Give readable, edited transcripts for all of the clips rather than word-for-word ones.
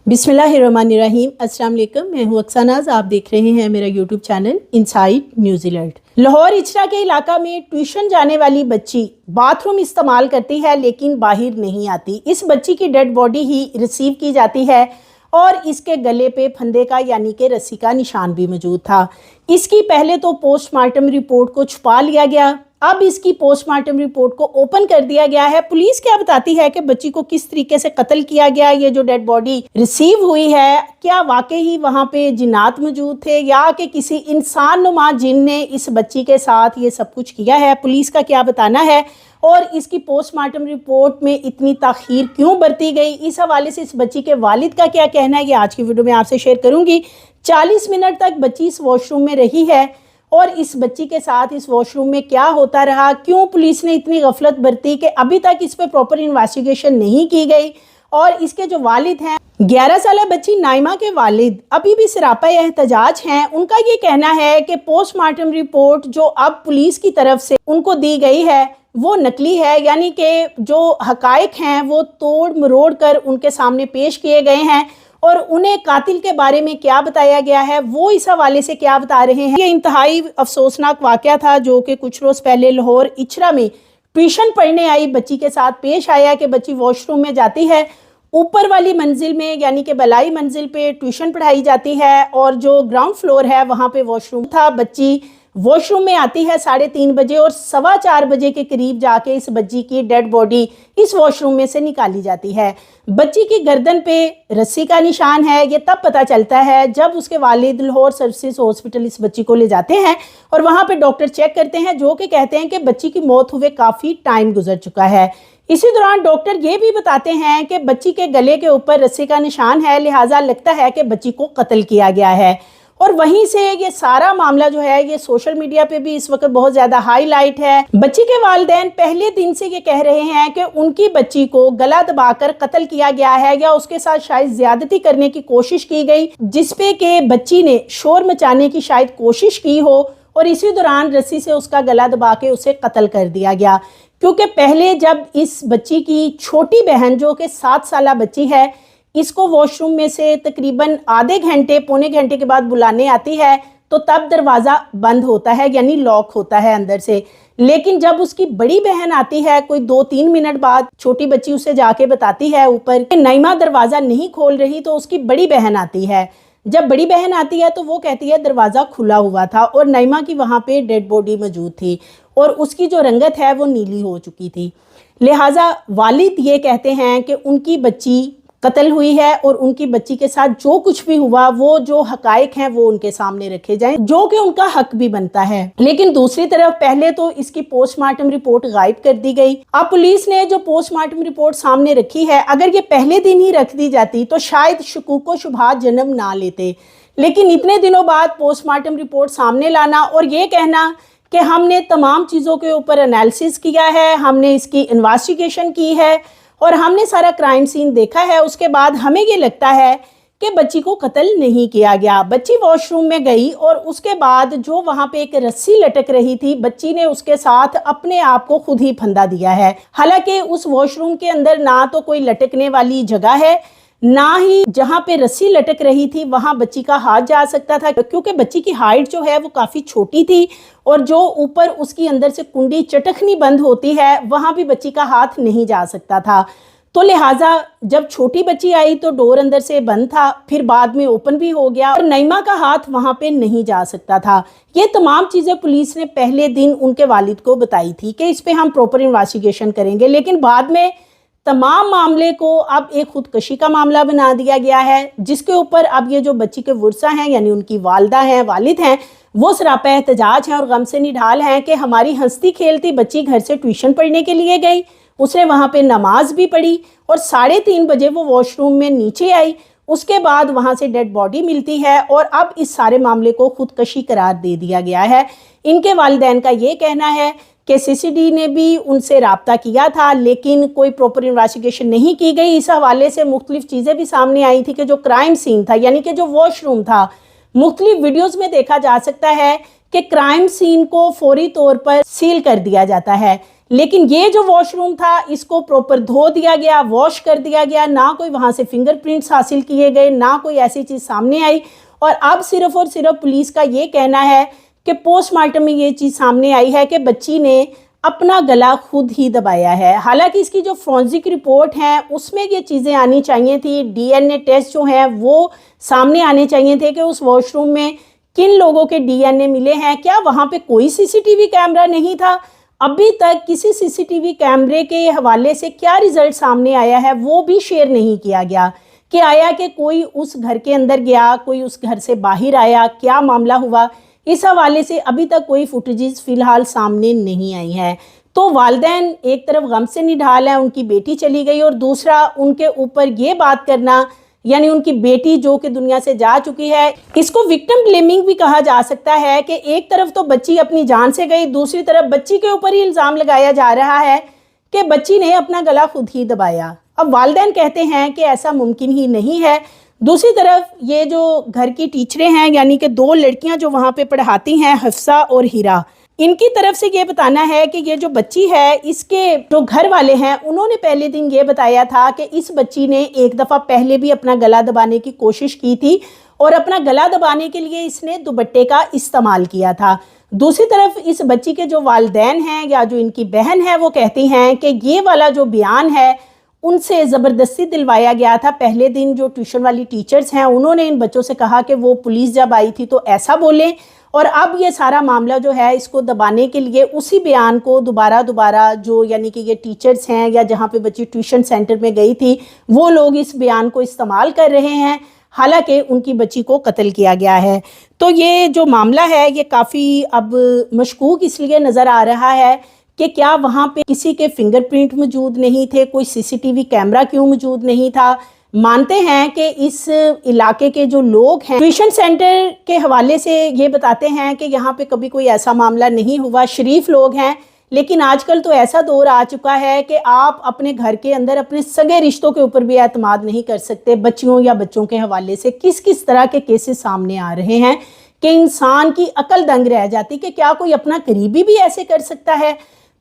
बिस्मिल्लाहिर्रहमानिर्रहीम। अस्सलाम वालेकुम। मैं हूँ अक्सानाज। आप देख रहे हैं मेरा YouTube channel inside news alert. Lahore Ichhra के इलाका में ट्यूशन जाने वाली बच्ची बाथरूम इस्तेमाल करती है लेकिन बाहर नहीं आती। इस बच्ची की डेड बॉडी ही रिसीव की जाती है और इसके गले पे फंदे का यानी कि रस्सी का निशान भी मौजूद था। इसकी पहले तो पोस्टमार्टम रिपोर्ट को छुपा लिया गया, अब इसकी पोस्टमार्टम रिपोर्ट को ओपन कर दिया गया है। पुलिस क्या बताती है कि बच्ची को किस तरीके से कत्ल किया गया। ये जो डेड बॉडी रिसीव हुई है, क्या वाकई ही वहां पे जिन्नात मौजूद थे या कि किसी इंसान नुमा जिन ने इस बच्ची के साथ ये सब कुछ किया है। पुलिस का क्या बताना है और इसकी पोस्टमार्टम रिपोर्ट में इतनी ताखीर क्यों बरती गई, इस हवाले से इस बच्ची के वालिद का क्या कहना है, ये आज की वीडियो में आपसे शेयर करूंगी। 40 मिनट तक बच्ची इस वॉशरूम में रही है और इस बच्ची के साथ इस वॉशरूम में क्या होता रहा, क्यों पुलिस ने इतनी गफलत बरती कि अभी तक इस पर प्रॉपर इन्वेस्टिगेशन नहीं की गई। और इसके जो वालिद हैं, 11 साल बच्ची नाइमा के वालिद अभी भी सरापा एहतजाज हैं। उनका ये कहना है कि पोस्टमार्टम रिपोर्ट जो अब पुलिस की तरफ से उनको दी गई है वो नकली है, यानी कि जो हकायक हैं वो तोड़ मरोड़ कर उनके सामने पेश किए गए हैं और उन्हें कातिल के बारे में क्या बताया गया है वो इस हवाले से क्या बता रहे हैं। ये इंतहाई अफसोसनाक वाक़या था जो कि कुछ रोज़ पहले लाहौर इचरा में ट्यूशन पढ़ने आई बच्ची के साथ पेश आया कि बच्ची वॉशरूम में जाती है, ऊपर वाली मंजिल में यानी कि बलाई मंजिल पे ट्यूशन पढ़ाई जाती है और जो ग्राउंड फ्लोर है वहाँ पे वॉशरूम था। बच्ची वॉशरूम में आती है 3:30 बजे और 4:15 बजे के करीब जाके इस बच्ची की डेड बॉडी इस वॉशरूम में से निकाली जाती है। बच्ची की गर्दन पे रस्सी का निशान है। ये तब पता चलता है जब उसके वालिद लाहौर सर्विसेज हॉस्पिटल इस बच्ची को ले जाते हैं और वहाँ पे डॉक्टर चेक करते हैं जो कि कहते हैं कि बच्ची की मौत हुए काफ़ी टाइम गुजर चुका है। इसी दौरान डॉक्टर ये भी बताते हैं कि बच्ची के गले के ऊपर रस्सी का निशान है, लिहाजा लगता है कि बच्ची को कत्ल किया गया है। और वहीं से ये सारा मामला जो है ये सोशल मीडिया पे भी इस वक्त बहुत ज़्यादा हाईलाइट है। बच्ची के वालिदैन पहले दिन से ये कह रहे हैं कि उनकी बच्ची को गला दबाकर कत्ल किया गया है या उसके साथ शायद ज्यादती करने की कोशिश की गई, जिसपे कि बच्ची ने शोर मचाने की शायद कोशिश की हो और इसी दौरान रस्सी से उसका गला दबा के उसे कत्ल कर दिया गया। क्योंकि पहले जब इस बच्ची की छोटी बहन जो कि 7 साल बच्ची है इसको वॉशरूम में से तकरीबन आधे घंटे पौने घंटे के बाद बुलाने आती है तो तब दरवाज़ा बंद होता है यानी लॉक होता है अंदर से। लेकिन जब उसकी बड़ी बहन आती है कोई 2-3 मिनट बाद, छोटी बच्ची उसे जाके बताती है ऊपर कि नाइमा दरवाज़ा नहीं खोल रही, तो उसकी बड़ी बहन आती है। जब बड़ी बहन आती है तो वो कहती है दरवाज़ा खुला हुआ था और नाइमा की वहाँ पे डेड बॉडी मौजूद थी और उसकी जो रंगत है वो नीली हो चुकी थी। लिहाजा वालिद ये कहते हैं कि उनकी बच्ची कत्ल हुई है और उनकी बच्ची के साथ जो कुछ भी हुआ वो जो हकायक हैं वो उनके सामने रखे जाएं, जो कि उनका हक भी बनता है। लेकिन दूसरी तरफ पहले तो इसकी पोस्टमार्टम रिपोर्ट गायब कर दी गई। अब पुलिस ने जो पोस्टमार्टम रिपोर्ट सामने रखी है, अगर ये पहले दिन ही रख दी जाती तो शायद शुकूक शुबहात जन्म ना लेते। लेकिन इतने दिनों बाद पोस्टमार्टम रिपोर्ट सामने लाना और ये कहना कि हमने तमाम चीज़ों के ऊपर एनालिसिस किया है, हमने इसकी इन्वेस्टिगेशन की है और हमने सारा क्राइम सीन देखा है, उसके बाद हमें ये लगता है कि बच्ची को कत्ल नहीं किया गया। बच्ची वॉशरूम में गई और उसके बाद जो वहाँ पे एक रस्सी लटक रही थी, बच्ची ने उसके साथ अपने आप को खुद ही फंदा दिया है। हालांकि उस वॉशरूम के अंदर ना तो कोई लटकने वाली जगह है, ना ही जहाँ पे रस्सी लटक रही थी वहाँ बच्ची का हाथ जा सकता था, क्योंकि बच्ची की हाइट जो है वो काफ़ी छोटी थी और जो ऊपर उसकी अंदर से कुंडी चटखनी बंद होती है वहाँ भी बच्ची का हाथ नहीं जा सकता था। तो लिहाजा जब छोटी बच्ची आई तो डोर अंदर से बंद था, फिर बाद में ओपन भी हो गया और नाइमा का हाथ वहाँ पे नहीं जा सकता था। ये तमाम चीज़ें पुलिस ने पहले दिन उनके वालिद को बताई थी कि इस पर हम प्रॉपर इन्वेस्टिगेशन करेंगे, लेकिन बाद में तमाम मामले को अब एक खुदकशी का मामला बना दिया गया है, जिसके ऊपर अब ये जो बच्ची के वर्सा हैं यानी उनकी वालदा हैं, वालिद हैं, वो सरापा एहतजाज हैं और गम से निढाल हैं कि हमारी हंसती खेलती बच्ची घर से ट्यूशन पढ़ने के लिए गई, उसने वहाँ पे नमाज भी पढ़ी और 3:30 बजे वो वॉशरूम में नीचे आई, उसके बाद वहाँ से डेड बॉडी मिलती है और अब इस सारे मामले को खुदकशी करार दे दिया गया है। इनके वालिदैन का ये कहना है कि सीसीडी ने भी उनसे राब्ता किया था लेकिन कोई प्रॉपर इन्वेस्टिगेशन नहीं की गई। इस हवाले से मुख्तलिफ चीज़ें भी सामने आई थी कि जो क्राइम सीन था यानी कि जो वॉशरूम था, मुख्तलिफ वीडियोज़ में देखा जा सकता है कि क्राइम सीन को फौरी तौर पर सील कर दिया जाता है, لیکن یہ جو واش روم تھا اس کو پراپر دھو دیا گیا، واش کر دیا گیا، نہ کوئی وہاں سے فنگر پرنٹس حاصل کیے گئے، نہ کوئی ایسی چیز سامنے آئی. اور اب صرف اور صرف پولیس کا یہ کہنا ہے کہ پوسٹ مارٹم میں یہ چیز سامنے آئی ہے کہ بچی نے اپنا گلا خود ہی دبایا ہے. حالانکہ اس کی جو فورنزک رپورٹ ہے اس میں یہ چیزیں آنی چاہیے تھی، ڈی این اے ٹیسٹ جو ہیں وہ سامنے آنے چاہیے تھے کہ اس واش روم میں کن لوگوں کے ڈی این اے ملے ہیں. کیا وہاں پہ کوئی سی سی ٹی وی کیمرہ نہیں تھا؟ ابھی تک کسی سی سی ٹی وی کیمرے کے حوالے سے کیا رزلٹ سامنے آیا ہے وہ بھی شیئر نہیں کیا گیا کہ آیا کہ کوئی اس گھر کے اندر گیا، کوئی اس گھر سے باہر آیا، کیا معاملہ ہوا. اس حوالے سے ابھی تک کوئی فوٹیجز فی الحال سامنے نہیں آئی ہیں. تو والدین ایک طرف غم سے نڈھال ہیں، ان کی بیٹی چلی گئی، اور دوسرا ان کے اوپر یہ بات کرنا، یعنی ان کی بیٹی جو کہ دنیا سے جا چکی ہے، اس کو وکٹم بلیمنگ بھی کہا جا سکتا ہے کہ ایک طرف تو بچی اپنی جان سے گئی، دوسری طرف بچی کے اوپر ہی الزام لگایا جا رہا ہے کہ بچی نے اپنا گلا خود ہی دبایا. اب والدین کہتے ہیں کہ ایسا ممکن ہی نہیں ہے. دوسری طرف یہ جو گھر کی ٹیچریں ہیں، یعنی کہ 2 لڑکیاں جو وہاں پہ پڑھاتی ہیں، حفصہ اور ہیرا، ان کی طرف سے یہ بتانا ہے کہ یہ جو بچی ہے اس کے جو گھر والے ہیں انہوں نے پہلے دن یہ بتایا تھا کہ اس بچی نے ایک دفعہ پہلے بھی اپنا گلا دبانے کی کوشش کی تھی، اور اپنا گلا دبانے کے لیے اس نے دوپٹے کا استعمال کیا تھا. دوسری طرف اس بچی کے جو والدین ہیں یا جو ان کی بہن ہے وہ کہتی ہیں کہ یہ والا جو بیان ہے ان سے زبردستی دلوایا گیا تھا. پہلے دن جو ٹیوشن والی ٹیچرز ہیں انہوں نے ان بچوں سے کہا کہ وہ پولیس جب آئی تھی تو ایسا بولیں، اور اب یہ سارا معاملہ جو ہے اس کو دبانے کے لیے اسی بیان کو دوبارہ جو یعنی کہ یہ ٹیچرز ہیں یا جہاں پہ بچی ٹیوشن سینٹر میں گئی تھی وہ لوگ اس بیان کو استعمال کر رہے ہیں، حالانکہ ان کی بچی کو قتل کیا گیا ہے. تو یہ جو معاملہ ہے یہ کافی اب مشکوک اس لیے نظر آ رہا ہے کہ کیا وہاں پہ کسی کے فنگر پرنٹ موجود نہیں تھے، کوئی سی سی ٹی وی کیمرہ کیوں موجود نہیں تھا. مانتے ہیں کہ اس علاقے کے جو لوگ ہیں ٹیوشن سینٹر کے حوالے سے یہ بتاتے ہیں کہ یہاں پہ کبھی کوئی ایسا معاملہ نہیں ہوا، شریف لوگ ہیں. لیکن آج کل تو ایسا دور آ چکا ہے کہ آپ اپنے گھر کے اندر اپنے سگے رشتوں کے اوپر بھی اعتماد نہیں کر سکتے. بچیوں یا بچوں کے حوالے سے کس طرح کے کیسز سامنے آ رہے ہیں کہ انسان کی عقل دنگ رہ جاتی کہ کیا کوئی اپنا قریبی بھی ایسے کر سکتا ہے.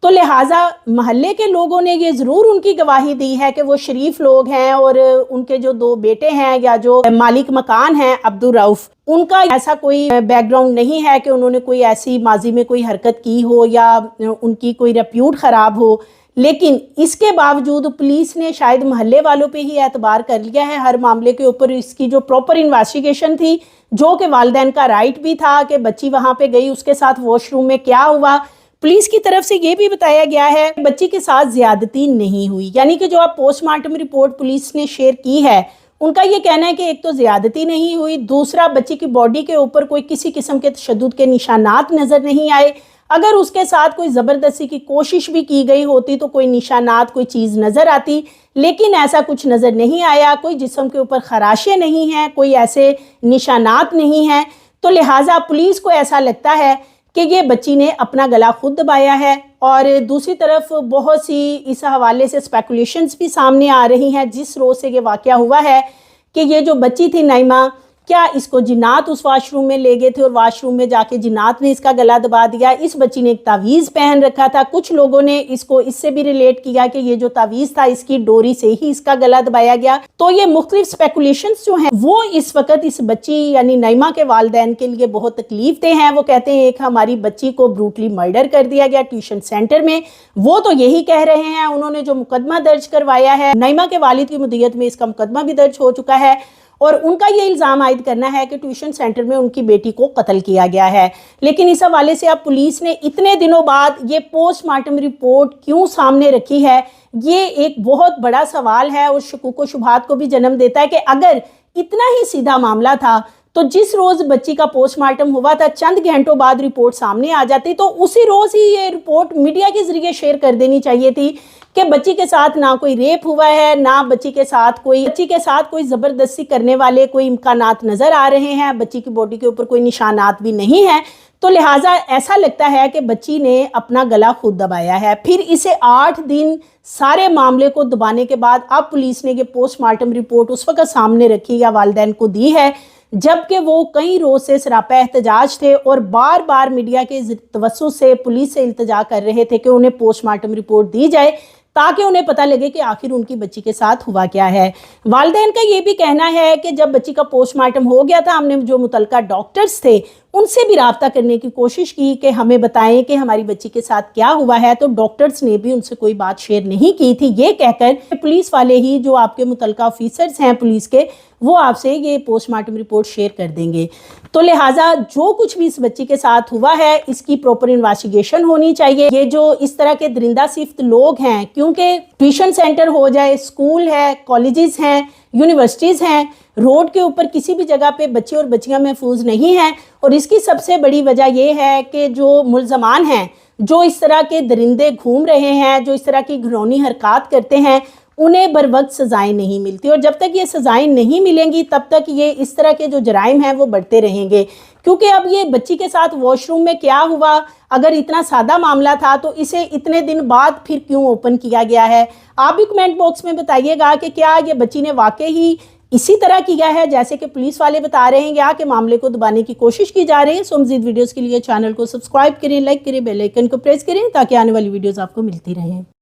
تو لہٰذا محلے کے لوگوں نے یہ ضرور ان کی گواہی دی ہے کہ وہ شریف لوگ ہیں، اور ان کے جو 2 بیٹے ہیں یا جو مالک مکان ہیں عبدالرؤف، ان کا ایسا کوئی بیک گراؤنڈ نہیں ہے کہ انہوں نے کوئی ایسی ماضی میں کوئی حرکت کی ہو یا ان کی کوئی ریپیوٹ خراب ہو. لیکن اس کے باوجود پولیس نے شاید محلے والوں پہ ہی اعتبار کر لیا ہے ہر معاملے کے اوپر. اس کی جو پراپر انویسٹیگیشن تھی، جو کہ والدین کا رائٹ بھی تھا کہ بچی وہاں پہ گئی، اس کے ساتھ واش روم میں کیا ہوا. پولیس کی طرف سے یہ بھی بتایا گیا ہے کہ بچی کے ساتھ زیادتی نہیں ہوئی، یعنی کہ جو اب پوسٹ مارٹم رپورٹ پولیس نے شیئر کی ہے ان کا یہ کہنا ہے کہ ایک تو زیادتی نہیں ہوئی، دوسرا بچی کی باڈی کے اوپر کوئی کسی قسم کے تشدد کے نشانات نظر نہیں آئے. اگر اس کے ساتھ کوئی زبردستی کی کوشش بھی کی گئی ہوتی تو کوئی نشانات، کوئی چیز نظر آتی، لیکن ایسا کچھ نظر نہیں آیا. کوئی جسم کے اوپر خراشیں نہیں ہیں، کوئی ایسے نشانات نہیں ہیں. تو لہٰذا پولیس کو ایسا لگتا ہے کہ یہ بچی نے اپنا گلا خود دبایا ہے. اور دوسری طرف بہت سی اس حوالے سے اسپیکولیشنز بھی سامنے آ رہی ہیں جس روز سے یہ واقعہ ہوا ہے کہ یہ جو بچی تھی نائمہ، کیا اس کو جنات اس واش روم میں لے گئے تھے اور واش روم میں جا کے جنات نے اس کا گلا دبا دیا. اس بچی نے ایک تعویذ پہن رکھا تھا، کچھ لوگوں نے اس کو اس سے بھی ریلیٹ کیا کہ یہ جو تعویذ تھا اس کی ڈوری سے ہی اس کا گلا دبایا گیا. تو یہ مختلف اسپیکولیشنز جو ہیں وہ اس وقت اس بچی یعنی نائمہ کے والدین کے لیے بہت تکلیف دہ ہیں. وہ کہتے ہیں ایک ہماری بچی کو بروٹلی مرڈر کر دیا گیا ٹیوشن سینٹر میں. وہ تو یہی کہہ رہے ہیں، انہوں نے جو مقدمہ درج کروایا ہے، نائمہ کے والد کی مدیت میں اس کا مقدمہ بھی درج ہو چکا ہے، اور ان کا یہ الزام عائد کرنا ہے کہ ٹیوشن سینٹر میں ان کی بیٹی کو قتل کیا گیا ہے. لیکن اس حوالے سے اب پولیس نے اتنے دنوں بعد یہ پوسٹ مارٹم رپورٹ کیوں سامنے رکھی ہے، یہ ایک بہت بڑا سوال ہے اور شکوک و شبہات کو بھی جنم دیتا ہے کہ اگر اتنا ہی سیدھا معاملہ تھا تو جس روز بچی کا پوسٹ مارٹم ہوا تھا چند گھنٹوں بعد رپورٹ سامنے آ جاتی تو اسی روز ہی یہ رپورٹ میڈیا کے ذریعے شیئر کر دینی چاہیے تھی کہ بچی کے ساتھ نہ کوئی ریپ ہوا ہے، نہ بچی کے ساتھ کوئی زبردستی کرنے والے کوئی امکانات نظر آ رہے ہیں، بچی کی باڈی کے اوپر کوئی نشانات بھی نہیں ہیں. تو لہٰذا ایسا لگتا ہے کہ بچی نے اپنا گلا خود دبایا ہے. پھر اسے 8 دن سارے معاملے کو دبانے کے بعد اب پولیس نے یہ پوسٹ مارٹم رپورٹ اس وقت سامنے رکھی یا والدین کو دی ہے जबकि वो कई रोज से सरापा एहतजाज थे और बार बार मीडिया के तवज्जुह से पुलिस से इल्तिजा कर रहे थे कि उन्हें पोस्टमार्टम रिपोर्ट दी जाए ताकि उन्हें पता लगे कि आखिर उनकी बच्ची के साथ हुआ क्या है। वालिदैन का ये भी कहना है कि जब बच्ची का पोस्टमार्टम हो गया था, हमने जो मुतल्लिका डॉक्टर्स थे उनसे भी राब्ता करने की कोशिश की कि हमें बताएं कि हमारी बच्ची के साथ क्या हुआ है, तो डॉक्टर्स ने भी उनसे कोई बात शेयर नहीं की थी। ये कहकर पुलिस वाले ही, जो आपके मुतल्लिका ऑफिसर्स हैं पुलिस के, वो आपसे ये पोस्टमार्टम रिपोर्ट शेयर कर देंगे। तो लिहाजा जो कुछ भी इस बच्ची के साथ हुआ है इसकी प्रॉपर इन्वेस्टिगेशन होनी चाहिए। ये जो इस तरह के दरिंदा सिफ्त लोग हैं, क्योंकि ट्यूशन सेंटर हो जाए, स्कूल है, कॉलेजेस हैं, यूनिवर्सिटीज़ हैं, रोड के ऊपर किसी भी जगह पे बच्चे और बच्चियां महफूज नहीं हैं। और इसकी सबसे बड़ी वजह यह है कि जो मुल्ज़मान हैं, जो इस तरह के दरिंदे घूम रहे हैं, जो इस तरह की घिनौनी हरकत करते हैं, उन्हें बर वक्त सज़ाएं नहीं मिलती। और जब तक ये सज़ाएं नहीं मिलेंगी तब तक ये इस तरह के जो जराइम हैं वो बढ़ते रहेंगे। क्योंकि अब ये बच्ची के साथ वॉशरूम में क्या हुआ, अगर इतना सादा मामला था तो इसे इतने दिन बाद फिर क्यों ओपन किया गया है। आप भी कमेंट बॉक्स में बताइएगा कि क्या ये बच्ची ने वाकई ही इसी तरह किया है जैसे कि पुलिस वाले बता रहे हैं, या कि मामले को दबाने की कोशिश की जा रही है। सो मज़ीद वीडियोज़ के लिए चैनल को सब्सक्राइब करें, लाइक करें, बेल आइकन को प्रेस करें ताकि आने वाली वीडियोज़ आपको मिलती रहें।